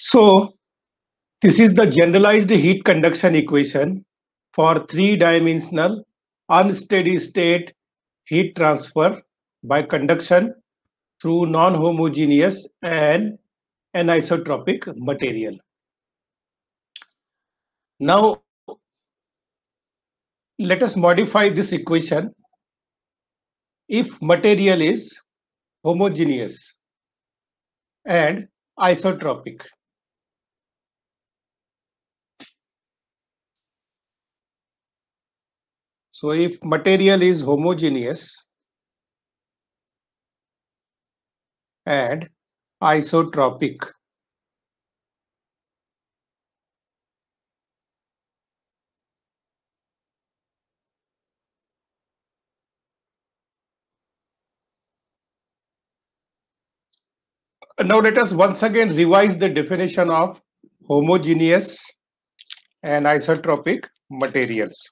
So this is the generalized heat conduction equation for three-dimensional unsteady state heat transfer by conduction through non-homogeneous and anisotropic material. Now let us modify this equation if material is homogeneous and isotropic. So if material is homogeneous and isotropic, now let us once again revise the definition of homogeneous and isotropic materials.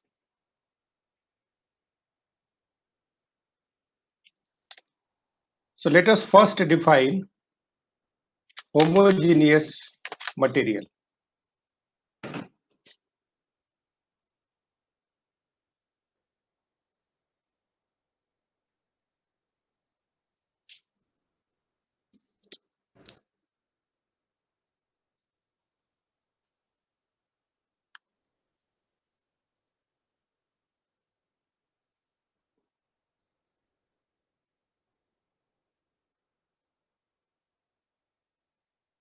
So let us first define homogeneous material.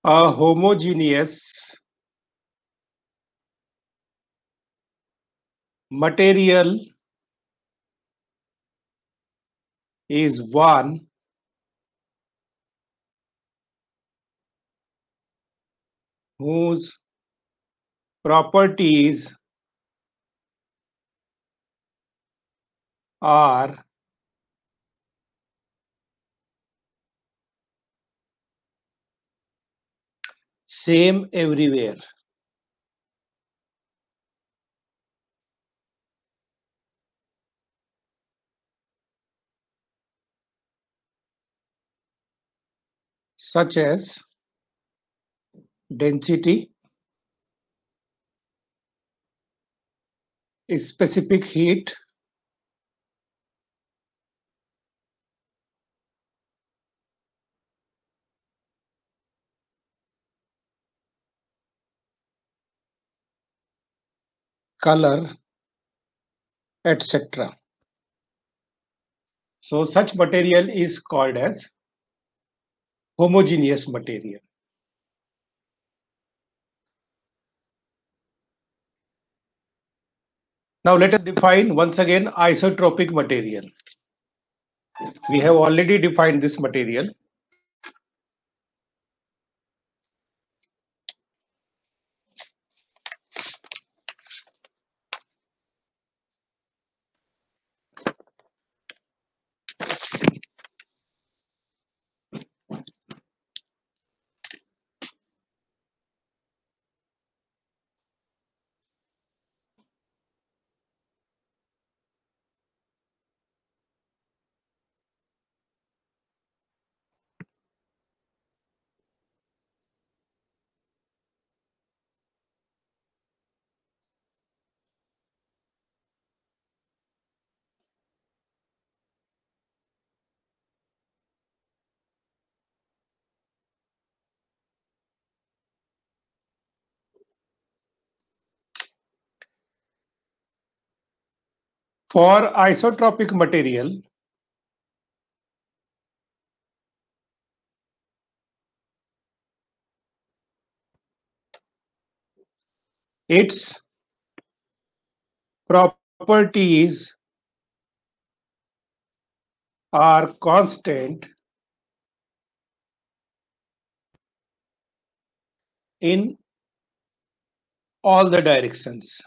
A homogeneous material is one whose properties are same everywhere. Such as density, specific heat, color, etc. So such material is called as homogeneous material. Now let us define once again isotropic material. We have already defined this material. For isotropic material, its properties are constant in all the directions.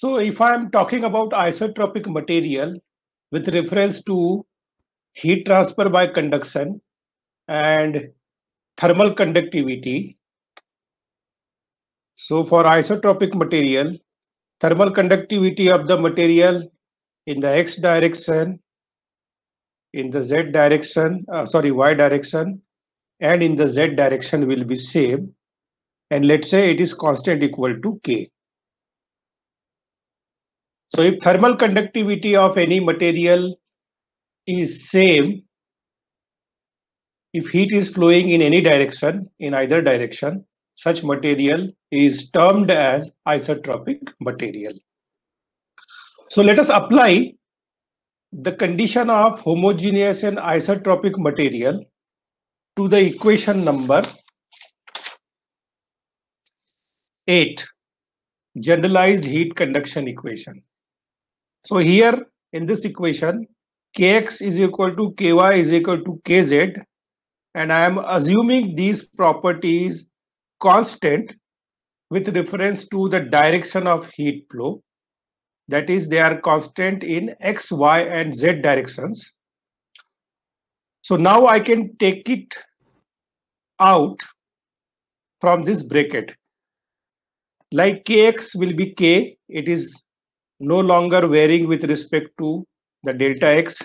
So if I am talking about isotropic material with reference to heat transfer by conduction and thermal conductivity. So for isotropic material, thermal conductivity of the material in the x direction in the z direction, y direction, and in the z direction will be same. And let's say it is constant equal to K. So if thermal conductivity of any material is same, if heat is flowing in any direction, in either direction, such material is termed as isotropic material. So let us apply the condition of homogeneous and isotropic material to the equation number 8, generalized heat conduction equation. So here in this equation, Kx is equal to Ky is equal to Kz, and I am assuming these properties constant with reference to the direction of heat flow. That is, they are constant in x, y, and z directions. So now I can take it out from this bracket. Like Kx will be K, it is no longer varying with respect to the delta x.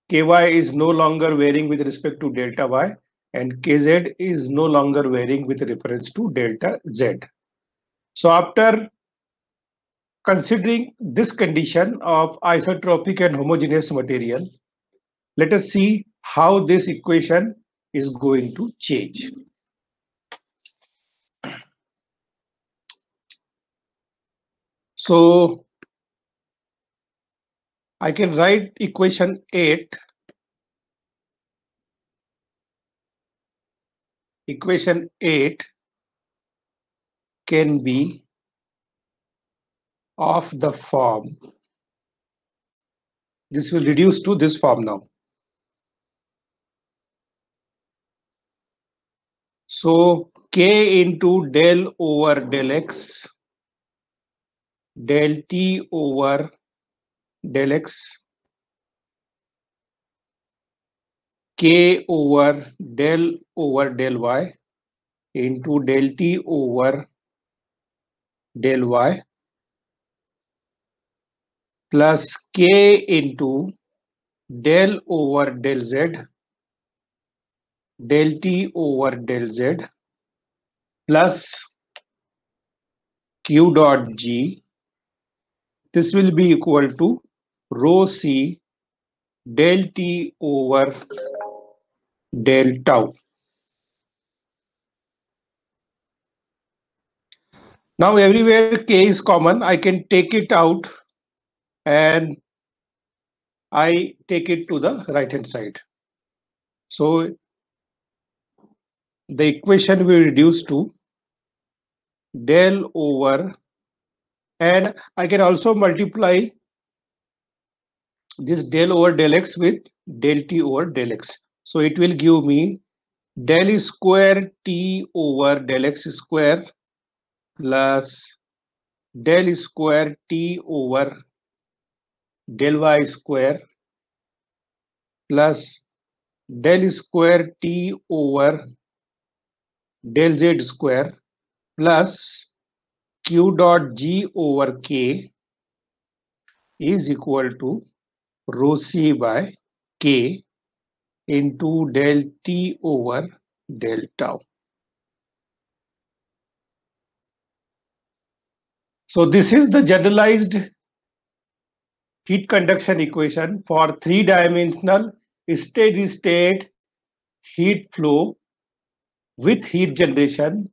Ky is no longer varying with respect to delta y, and Kz is no longer varying with reference to delta z. So after considering this condition of isotropic and homogeneous material, let us see how this equation is going to change. So I can write equation 8. Equation 8 can be of the form. This will reduce to this form now. So K into del over del x, del T over del x, K over del y into del T over del y plus K into del over del z, del T over del z plus Q dot G. This will be equal to rho C del T over del tau. Now everywhere K is common, I can take it out and I take it to the right hand side. So the equation will reduce to del over, and I can also multiply this del over del x with del T over del x. So it will give me del square T over del x square plus del square T over del y square plus del square T over del z square plus Q dot G over K is equal to rho C by K into del T over del tau. So this is the generalized heat conduction equation for three-dimensional steady state heat flow with heat generation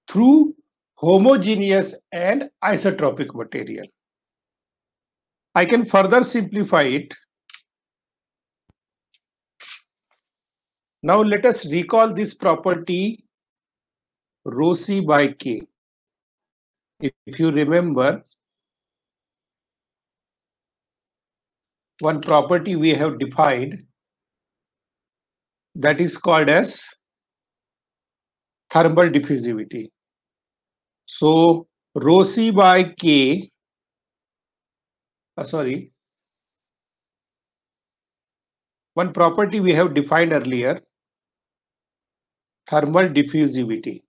through homogeneous and isotropic material. I can further simplify it. Now let us recall this property rho C by K. If you remember, one property we have defined that is called as thermal diffusivity. So rho C by K, one property we have defined earlier, thermal diffusivity.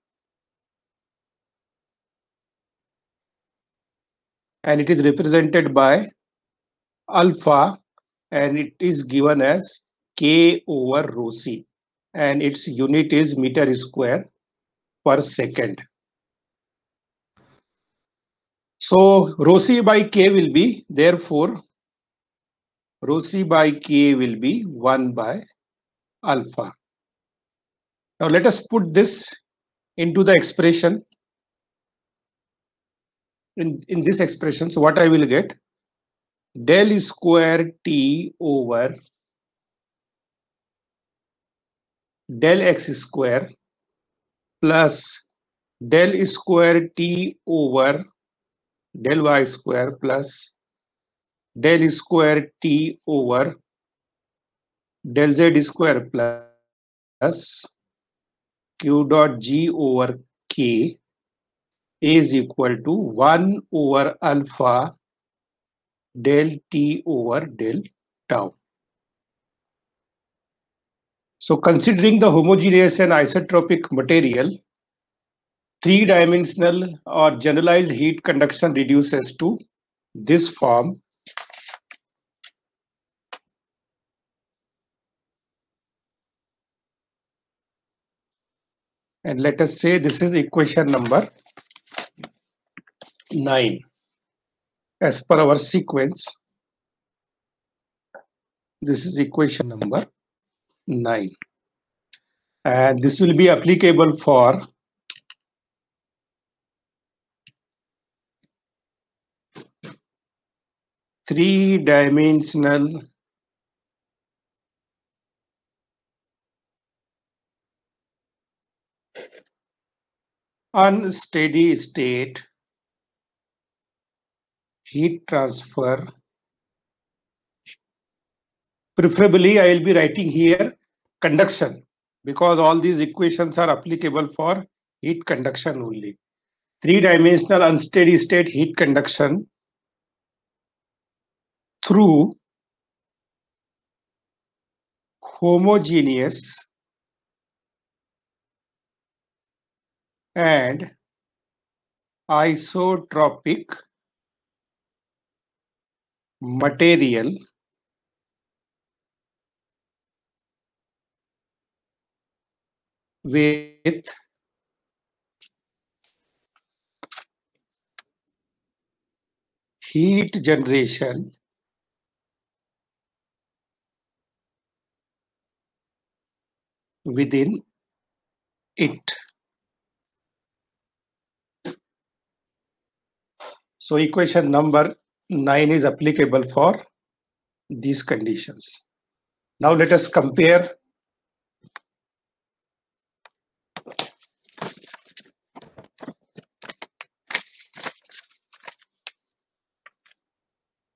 And it is represented by alpha and it is given as K over rho C, and its unit is meter square per second. So rho C by K will be, therefore, rho C by K will be 1 by alpha. Now let us put this into the expression. In this expression, so what I will get? Del square T over del x square plus del square T over del y square plus del square T over del z square plus q dot g over k is equal to 1 over alpha del T over del tau. So considering the homogeneous and isotropic material, three-dimensional or generalized heat conduction reduces to this form. And let us say this is equation number 9. As per our sequence, this is equation number 9. And this will be applicable for three-dimensional unsteady state heat transfer. Preferably, I will be writing here conduction, because all these equations are applicable for heat conduction only. Three-dimensional unsteady state heat conduction through homogeneous and isotropic material with heat generation within it. So equation number 9 is applicable for these conditions. Now let us compare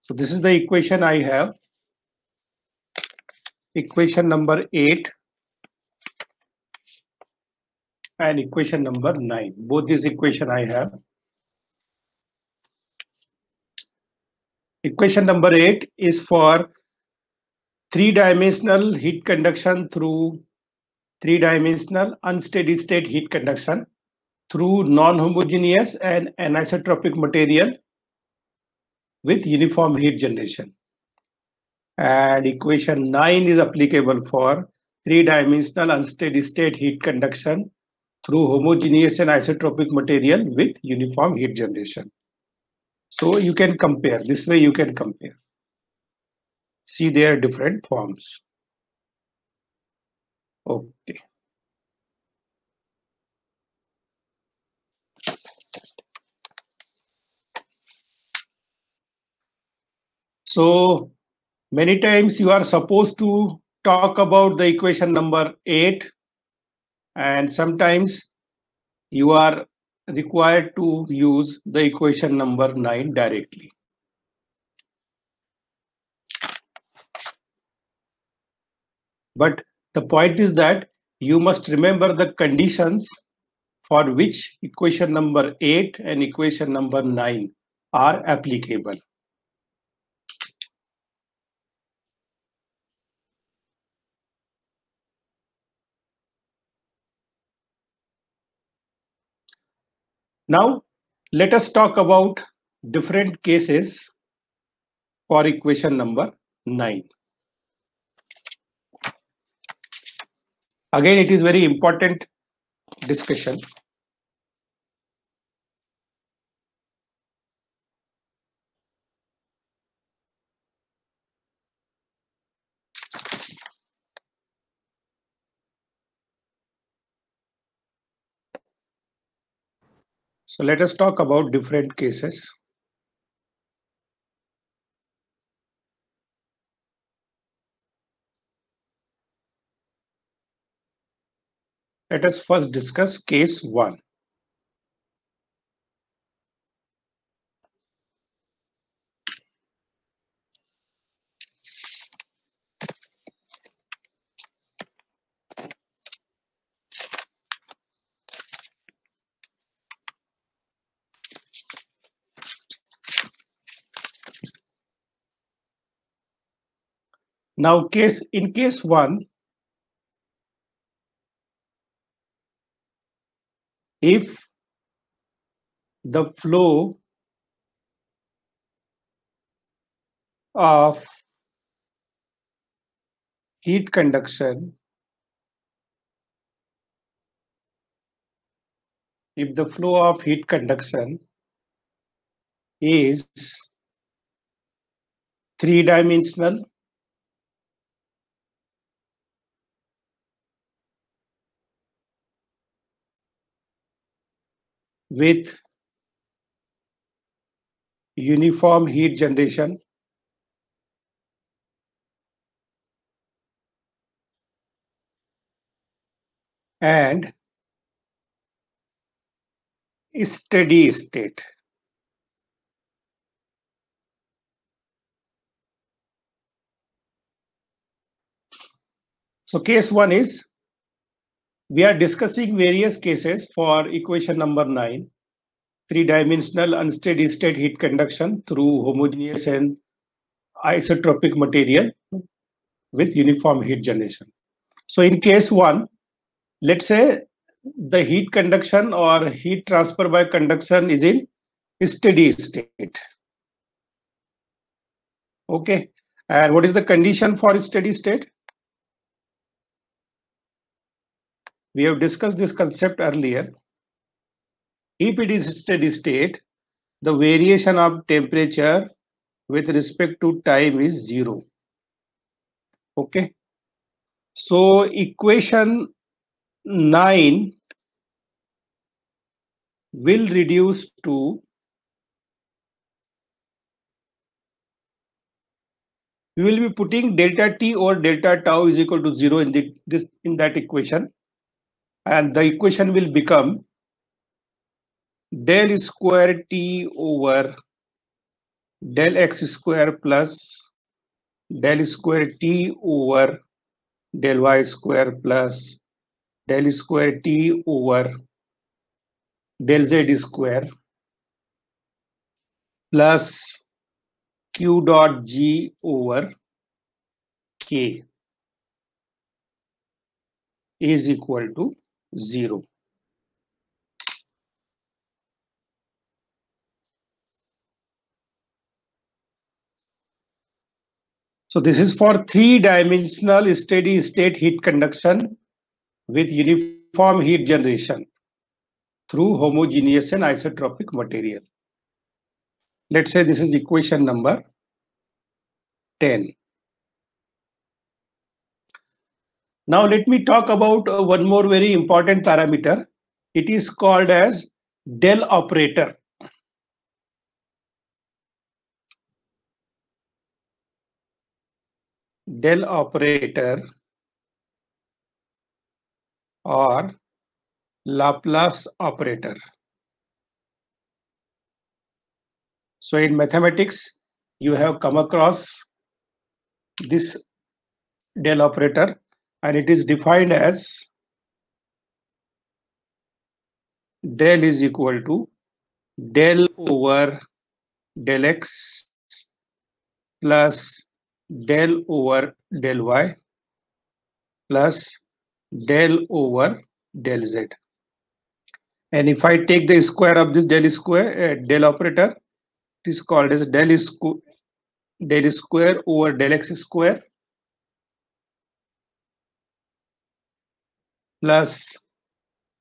so this is the equation I have, equation number 8 and equation number 9. Both these equation I have. Equation number 8 is for three-dimensional heat conduction through three-dimensional unsteady state heat conduction through non-homogeneous and anisotropic material with uniform heat generation. And equation 9 is applicable for three-dimensional unsteady state heat conduction through homogeneous and isotropic material with uniform heat generation. So you can compare. This way you can compare. See their different forms. Okay. So many times you are supposed to talk about the equation number 8, and sometimes you are required to use the equation number 9 directly. But the point is that you must remember the conditions for which equation number 8 and equation number 9 are applicable. Now, let us talk about different cases for equation number 9. Again, it is very important discussion. So let us talk about different cases. Let us first discuss case 1. Now, in case 1, if the flow of heat conduction, if the flow of heat conduction is three-dimensional with uniform heat generation and steady state. So case 1 is, we are discussing various cases for equation number 9, three-dimensional unsteady state heat conduction through homogeneous and isotropic material with uniform heat generation. So in case 1, let's say the heat conduction or heat transfer by conduction is in steady state. Okay. And what is the condition for steady state? We have discussed this concept earlier. If it is steady state, the variation of temperature with respect to time is 0. Okay. So equation 9 will reduce to, we will be putting delta T or delta tau is equal to 0 in that equation, and the equation will become del square T over del x square plus del square T over del y square plus del square T over del z square plus q dot g over k is equal to 0. So this is for three-dimensional steady state heat conduction with uniform heat generation through homogeneous and isotropic material. Let's say this is equation number 10. Now let me talk about one more very important parameter. It is called as del operator. Del operator or Laplace operator. So in mathematics, you have come across this del operator, and it is defined as del is equal to del over del x plus del over del y plus del over del z. And if I take the square of this del operator, it is called as del square over del x square plus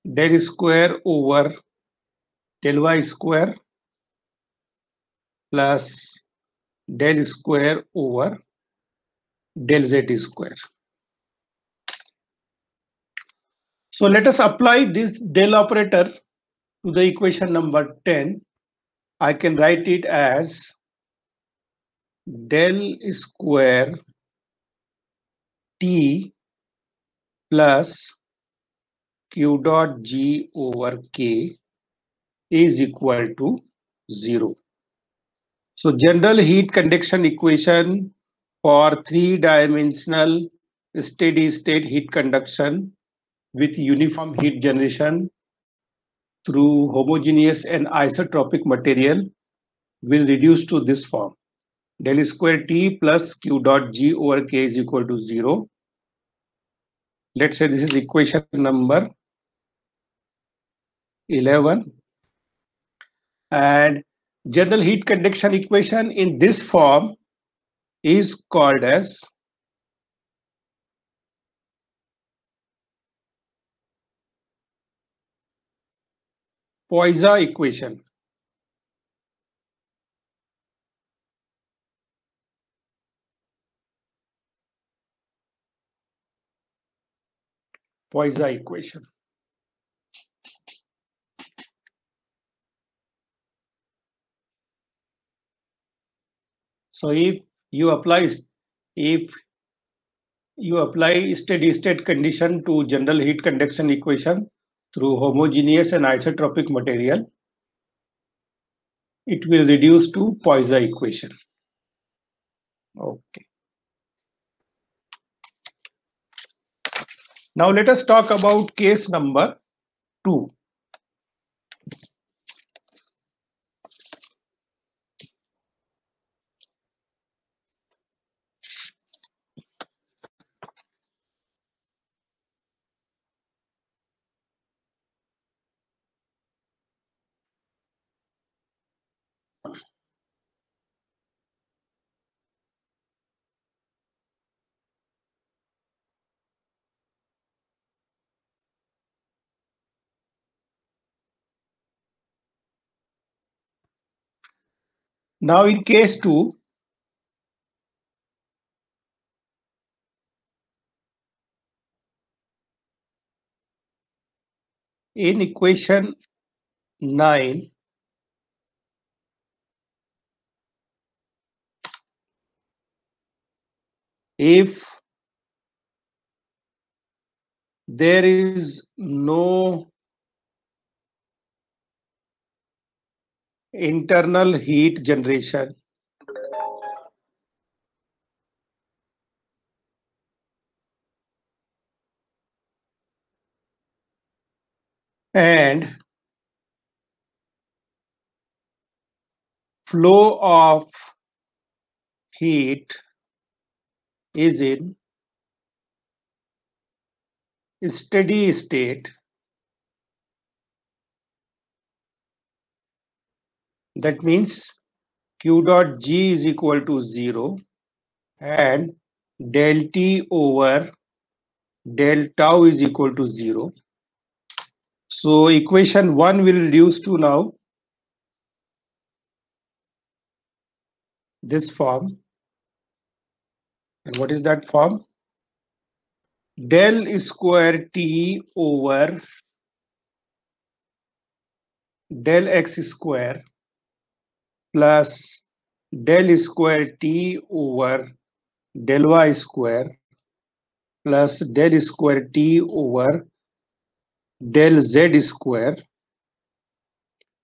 del square over del y square plus del square over del z square. So let us apply this del operator to the equation number 10. I can write it as del square t plus q dot g over k is equal to 0. So general heat conduction equation for three-dimensional steady state heat conduction with uniform heat generation through homogeneous and isotropic material will reduce to this form. Del square T plus Q dot G over K is equal to 0. Let's say this is equation number 11. And general heat conduction equation in this form is called as Poisson equation. Poisson equation. So if you apply steady state condition to general heat conduction equation through homogeneous and isotropic material, it will reduce to Poisson equation. Okay. Now let us talk about case number 2. Now in case 2, in equation 9, if there is no internal heat generation and flow of heat is in steady state, that means Q dot G is equal to 0 and del T over del tau is equal to 0. So equation 1 will reduce to now this form. And what is that form? Del square T over del x square plus del square T over del y square plus del square T over del z square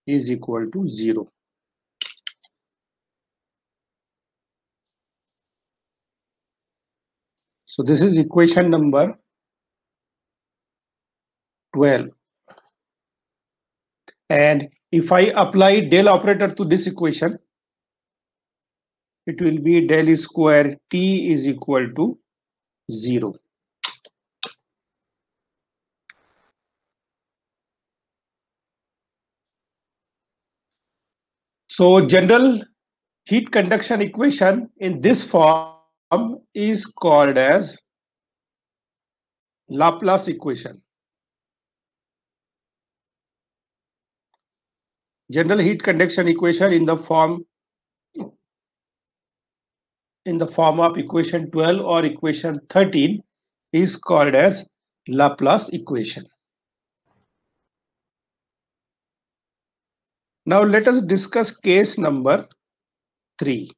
is equal to 0. So this is equation number 12. And if I apply del operator to this equation, it will be del square T is equal to 0. So general heat conduction equation in this form is called as Laplace equation. General heat conduction equation in the form of equation 12 or equation 13 is called as Laplace equation. Now let us discuss case number 3.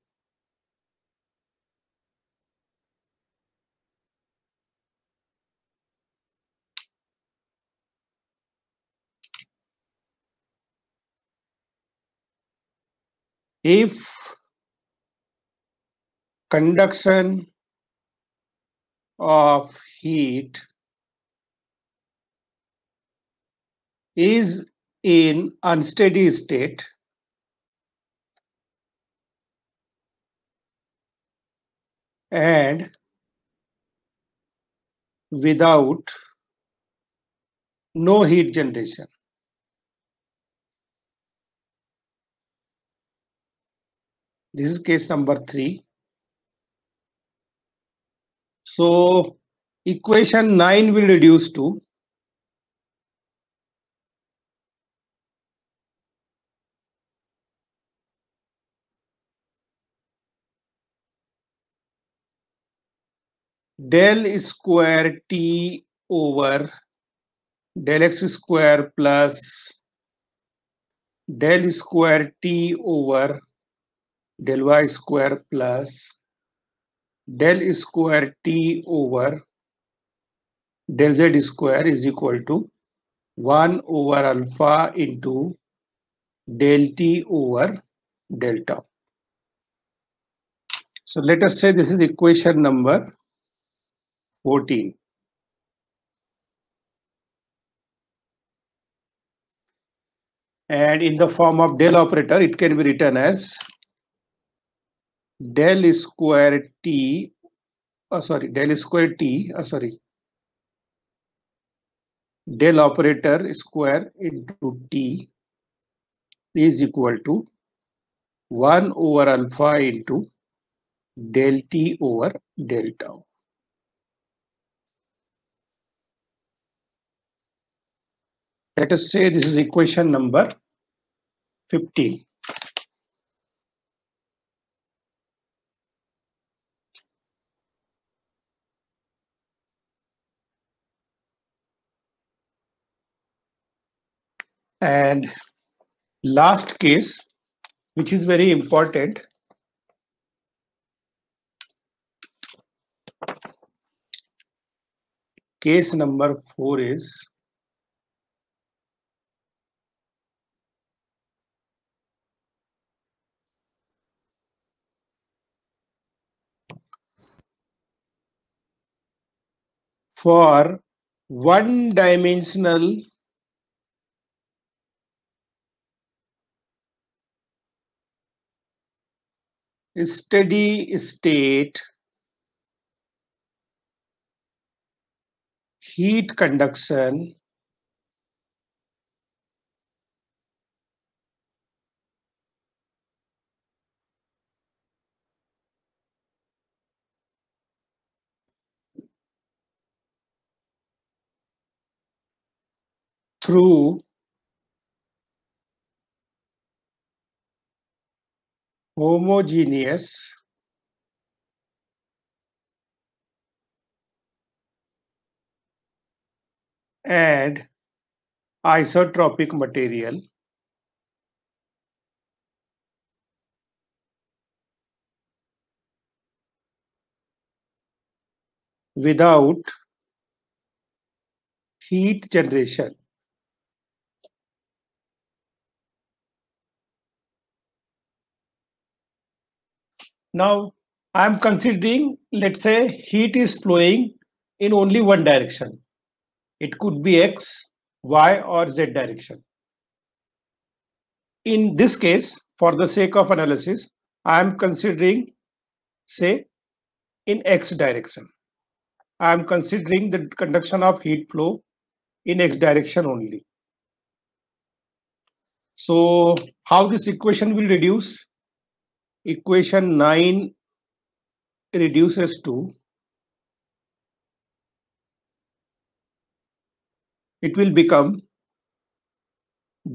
If conduction of heat is in unsteady state and without no heat generation. This is case number 3. So equation 9 will reduce to del square T over del x square plus del square T over del y square plus del square T over del z square is equal to 1 over alpha into del T over delta. So let us say this is equation number 14. And in the form of del operator, it can be written as del square T, del square T, del operator square into T is equal to 1 over alpha into del T over del tau. Let us say this is equation number 15. And last case, which is very important, case number 4 is for one-dimensional steady state heat conduction through homogeneous and isotropic material without heat generation. Now, I am considering, let's say, heat is flowing in only one direction. It could be X, Y, or Z direction. In this case, for the sake of analysis, I am considering, say, in X direction. I am considering the conduction of heat flow in X direction only. So, how this equation will reduce? Equation 9 reduces to, it will become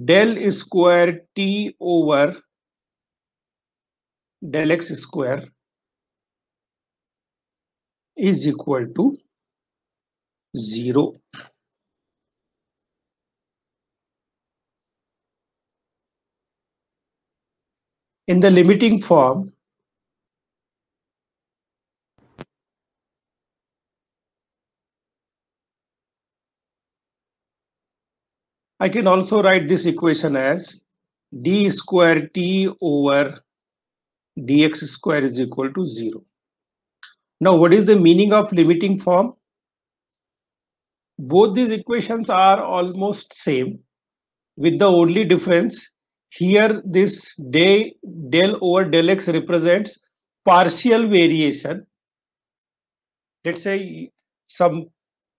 del square T over del x square is equal to 0. In the limiting form, I can also write this equation as d square T over dx square is equal to 0. Now, what is the meaning of limiting form? Both these equations are almost same, with the only difference here this del over del x represents partial variation. Let's say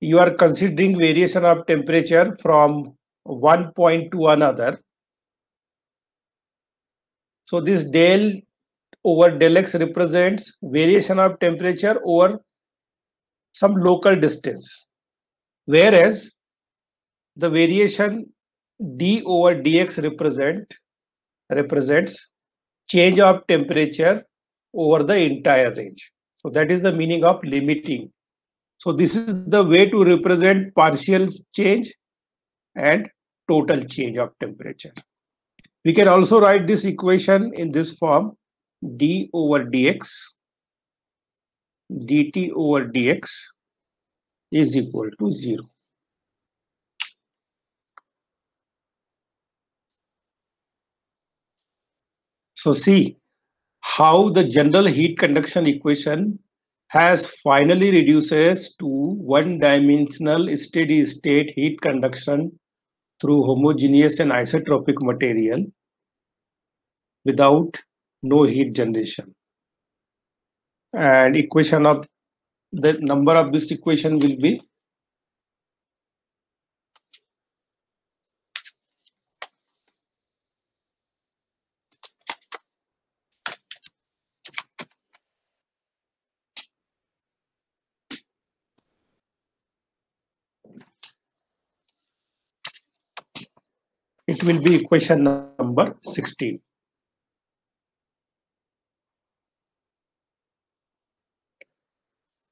you are considering variation of temperature from one point to another. So this del over del x represents variation of temperature over some local distance, whereas the variation d over dx represents change of temperature over the entire range. So that is the meaning of limiting. So this is the way to represent partial change and total change of temperature. We can also write this equation in this form: d over dx dt over dx is equal to 0. So see how the general heat conduction equation has finally reduces to one-dimensional steady-state heat conduction through homogeneous and isotropic material without no heat generation. And equation of the number of this equation will be equation number 16.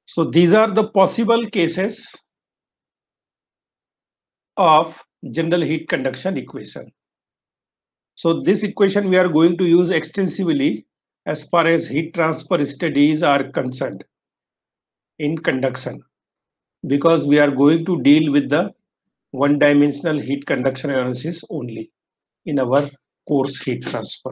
So these are the possible cases of general heat conduction equation. So this equation we are going to use extensively as far as heat transfer studies are concerned in conduction, because we are going to deal with the one-dimensional heat conduction analysis only in our course heat transfer.